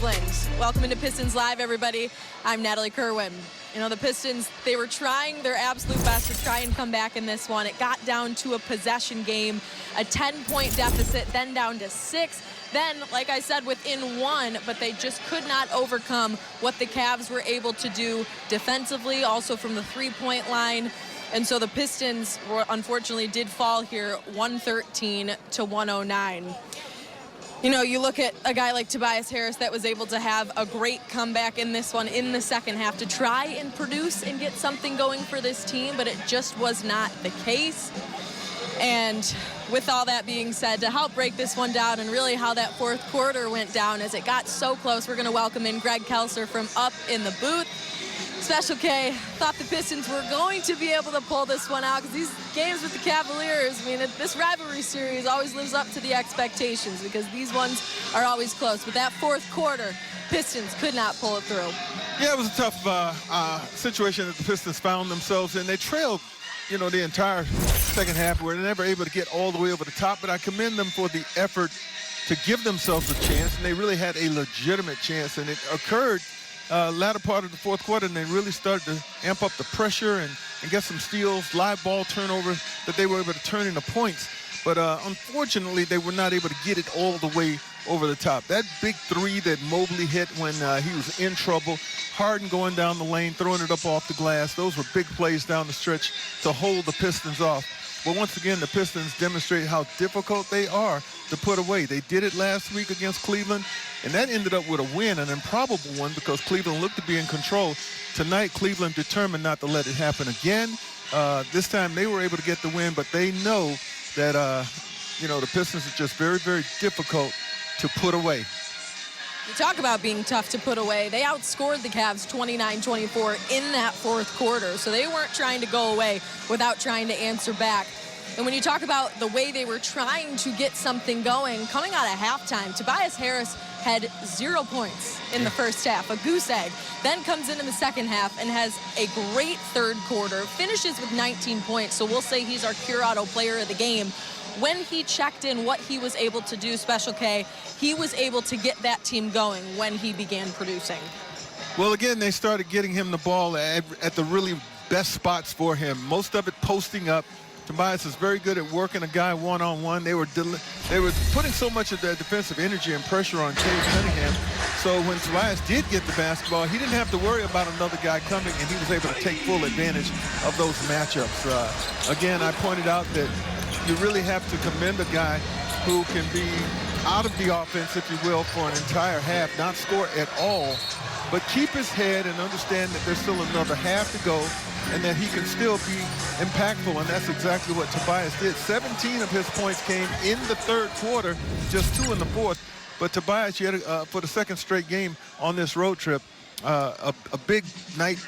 Cleveland. Welcome into Pistons Live, everybody. I'm Natalie Kerwin. You know, the Pistons, they were trying their absolute best to try and come back in this one. It got down to a possession game, a 10-point deficit, then down to 6. Then, like I said, within 1, but they just could not overcome what the Cavs were able to do defensively, also from the three-point line. And so the Pistons, unfortunately, did fall here 113 to 109. You know, you look at a guy like Tobias Harris that was able to have a great comeback in this one in the second half to try and produce and get something going for this team, but it just was not the case. And with all that being said, to help break this one down and really how that fourth quarter went down as it got so close, we're going to welcome in Greg Kelser from up in the booth. Special K thought the Pistons were going to be able to pull this one out because these games with the Cavaliers, I mean, this rivalry series always lives up to the expectations because these ones are always close. But that fourth quarter, Pistons could not pull it through. Yeah, it was a tough situation that the Pistons found themselves in. They trailed, you know, the entire second half. Were never able to get all the way over the top, but I commend them for the effort to give themselves a chance, and they really had a legitimate chance, and it occurred latter part of the fourth quarter, and they really started to amp up the pressure and get some steals, live ball turnover that they were able to turn into points. But unfortunately, they were not able to get it all the way over the top. That big three that Mobley hit when he was in trouble, Harden going down the lane, throwing it up off the glass, those were big plays down the stretch to hold the Pistons off. But once again, the Pistons demonstrate how difficult they are to put away. They did it last week against Cleveland, and that ended up with a win, an improbable one because Cleveland looked to be in control. Tonight, Cleveland determined not to let it happen again. This time, they were able to get the win, but they know that, you know, the Pistons are just very, very difficult to put away. You talk about being tough to put away. They outscored the Cavs 29-24 in that fourth quarter, so they weren't trying to go away without trying to answer back. And when you talk about the way they were trying to get something going, coming out of halftime, Tobias Harris had 0 points in the first half, a goose egg. Then comes in the second half and has a great third quarter, finishes with 19 points, so we'll say he's our Curado player of the game. When he checked in what he was able to do, Special K, he was able to get that team going when he began producing. Well, again, they started getting him the ball at the really best spots for him. Most of it posting up. Tobias is very good at working a guy one-on-one. They were putting so much of their defensive energy and pressure on Cade Cunningham. So when Tobias did get the basketball, he didn't have to worry about another guy coming, and he was able to take full advantage of those matchups. Again, I pointed out that you really have to commend a guy who can be out of the offense, if you will, for an entire half, not score at all, but keep his head and understand that there's still another half to go and that he can still be impactful, and that's exactly what Tobias did. 17 of his points came in the third quarter, just 2 in the fourth. But Tobias, you had, for the second straight game on this road trip, a big night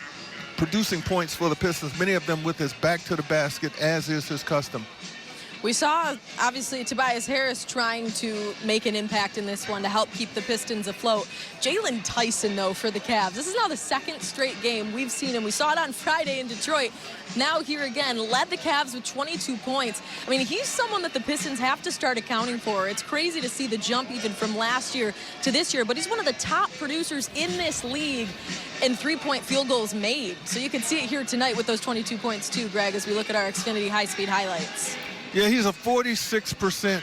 producing points for the Pistons, many of them with his back to the basket, as is his custom. We saw, obviously, Tobias Harris trying to make an impact in this one to help keep the Pistons afloat. Jalen Tyson, though, for the Cavs. This is now the second straight game we've seen him. We saw it on Friday in Detroit. Now here again, led the Cavs with 22 points. I mean, he's someone that the Pistons have to start accounting for. It's crazy to see the jump even from last year to this year, but he's one of the top producers in this league in three-point field goals made. So you can see it here tonight with those 22 points too, Greg, as we look at our Xfinity high-speed highlights. Yeah, he's a 46%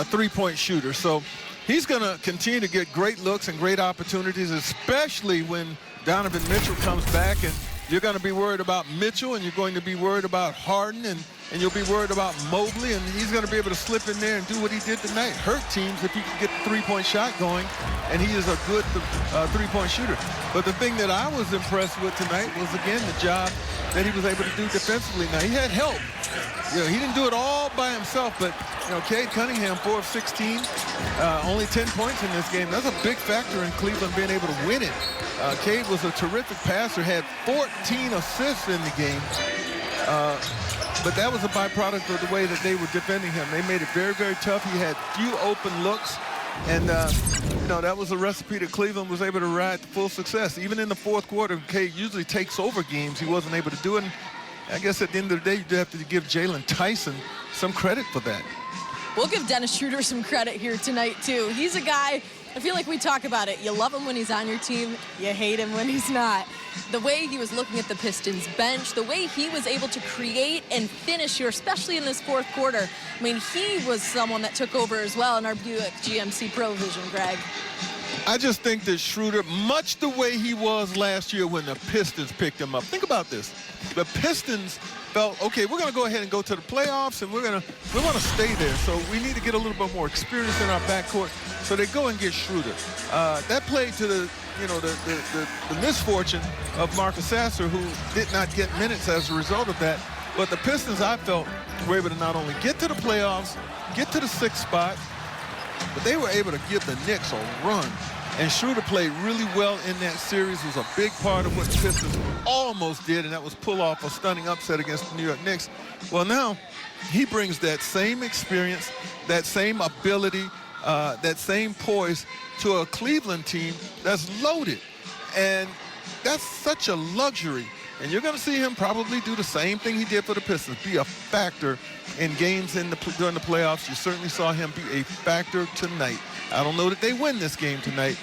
three-point shooter. So he's going to continue to get great looks and great opportunities, especially when Donovan Mitchell comes back. And you're going to be worried about Mitchell, and you're going to be worried about Harden, and you'll be worried about Mobley. And he's going to be able to slip in there and do what he did tonight, hurt teams if he can get the three-point shot going. And he is a good three-point shooter. But the thing that I was impressed with tonight was, again, the job that he was able to do defensively. Now, he had help. You know, he didn't do it all by himself, but, you know, Cade Cunningham, 4 of 16, only 10 points in this game. That's a big factor in Cleveland being able to win it. Cade was a terrific passer, had 14 assists in the game. But that was a byproduct of the way that they were defending him. They made it very, very tough. He had few open looks. And, you know, that was a recipe that Cleveland was able to ride to full success. Even in the fourth quarter, Cade usually takes over games. He wasn't able to do it. And I guess at the end of the day, you do have to give Jalen Tyson some credit for that. We'll give Dennis Schroeder some credit here tonight, too. He's a guy I feel like we talk about it. You love him when he's on your team. You hate him when he's not. The way he was looking at the Pistons bench, the way he was able to create and finish here, especially in this fourth quarter. I mean, he was someone that took over as well in our Buick GMC Pro Vision, Greg. I just think that Schroeder, much the way he was last year when the Pistons picked him up. Think about this. The Pistons felt, okay, we're going to go ahead and go to the playoffs, and we want to stay there. So we need to get a little bit more experience in our backcourt. So they go and get Schroeder. That played to the misfortune of Marcus Sasser, who did not get minutes as a result of that. But the Pistons, I felt, were able to not only get to the playoffs, get to the 6th spot, but they were able to give the Knicks a run. And Schroeder played really well in that series. It was a big part of what the Pistons almost did, and that was pull off a stunning upset against the New York Knicks. Well, now he brings that same experience, that same ability, that same poise to a Cleveland team that's loaded. And that's such a luxury. And you're going to see him probably do the same thing he did for the Pistons, be a factor in games during the playoffs. You certainly saw him be a factor tonight. I don't know that they win this game tonight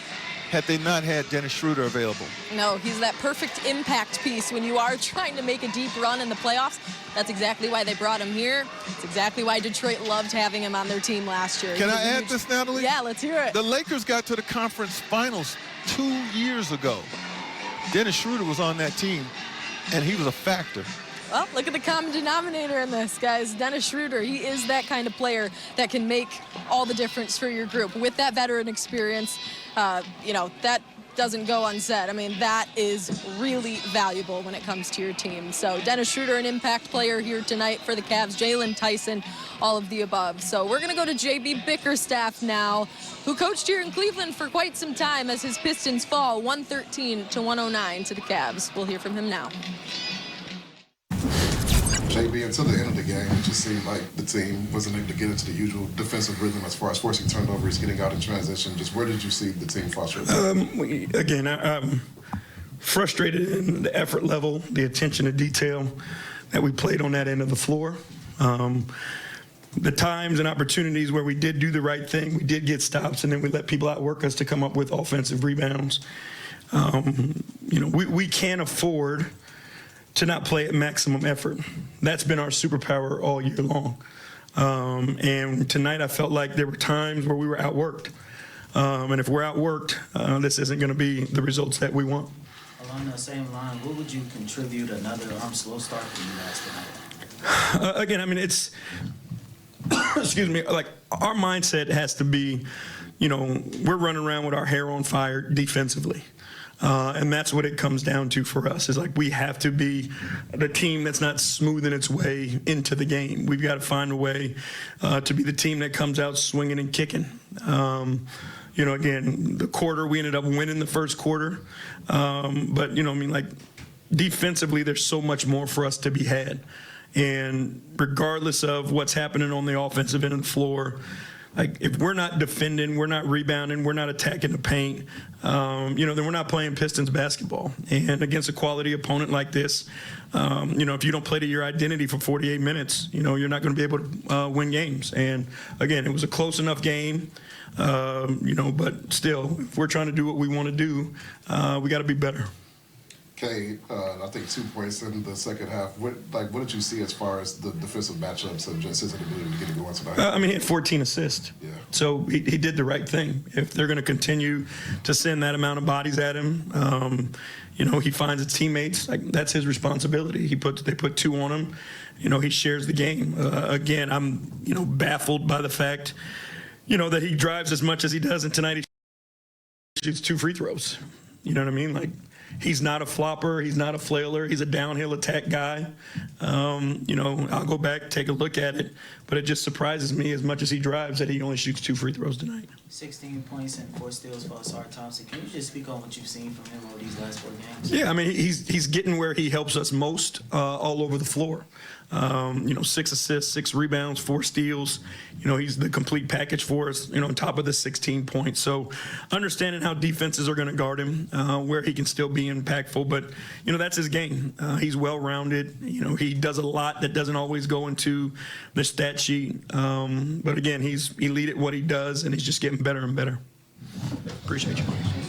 had they not had Dennis Schroeder available. No, he's that perfect impact piece when you are trying to make a deep run in the playoffs. That's exactly why they brought him here. It's exactly why Detroit loved having him on their team last year. Can I add this, Natalie? Yeah, let's hear it. The Lakers got to the conference finals 2 years ago. Dennis Schroeder was on that team, and he was a factor. Well, look at the common denominator in this, guys. Dennis Schroeder, he is that kind of player that can make all the difference for your group. With that veteran experience, that doesn't go unsaid. I mean, that is really valuable when it comes to your team. So Dennis Schroeder, an impact player here tonight for the Cavs. Jalen, Tyson, all of the above. So we're going to go to J.B. Bickerstaff now, who coached here in Cleveland for quite some time as his Pistons fall 113-109 to the Cavs. We'll hear from him now. JB, until the end of the game, it just seemed like the team wasn't able to get into the usual defensive rhythm as far as forcing turnovers, getting out in transition. Just where did you see the team fall short? Again, I'm frustrated in the effort level, the attention to detail that we played on that end of the floor. The times and opportunities where we did do the right thing, we did get stops, and then we let people outwork us to come up with offensive rebounds. We can't afford to not play at maximum effort. That's been our superpower all year long. And tonight I felt like there were times where we were outworked. And if we're outworked, this isn't going to be the results that we want. Along that same line, what would you contribute another slow start for you guys tonight? Again, I mean, it's, excuse me, like our mindset has to be, we're running around with our hair on fire defensively. And that's what it comes down to for us, is like we have to be the team that's not smoothing its way into the game. We've got to find a way to be the team that comes out swinging and kicking. Again, the quarter, we ended up winning the first quarter. But, defensively, there's so much more for us to be had. And regardless of what's happening on the offensive end of the floor, like if we're not defending, we're not rebounding, we're not attacking the paint, then we're not playing Pistons basketball. And against a quality opponent like this, if you don't play to your identity for 48 minutes, you're not going to be able to win games. And again, it was a close enough game, but still, if we're trying to do what we want to do, we got to be better. Okay, I think 2 points in the second half. What did you see as far as the defensive matchups of just his ability to get it going tonight? He had 14 assists. Yeah. So he did the right thing. If they're going to continue to send that amount of bodies at him, he finds his teammates. Like that's his responsibility. They put 2 on him. He shares the game. Again, I'm baffled by the fact, that he drives as much as he does, and tonight he shoots 2 free throws. You know what I mean? Like. He's not a flopper. He's not a flailer. He's a downhill attack guy. I'll go back, take a look at it, but it just surprises me as much as he drives that he only shoots 2 free throws tonight. 16 points and 4 steals for Asar Thompson. Can you just speak on what you've seen from him over these last 4 games? Yeah, he's getting where he helps us most all over the floor. 6 assists, 6 rebounds, 4 steals. He's the complete package for us, on top of the 16 points. So understanding how defenses are going to guard him, where he can still be impactful. But, that's his game. He's well-rounded. He does a lot that doesn't always go into the stat sheet. But, again, he's elite at what he does, and he's just getting better and better. Appreciate you.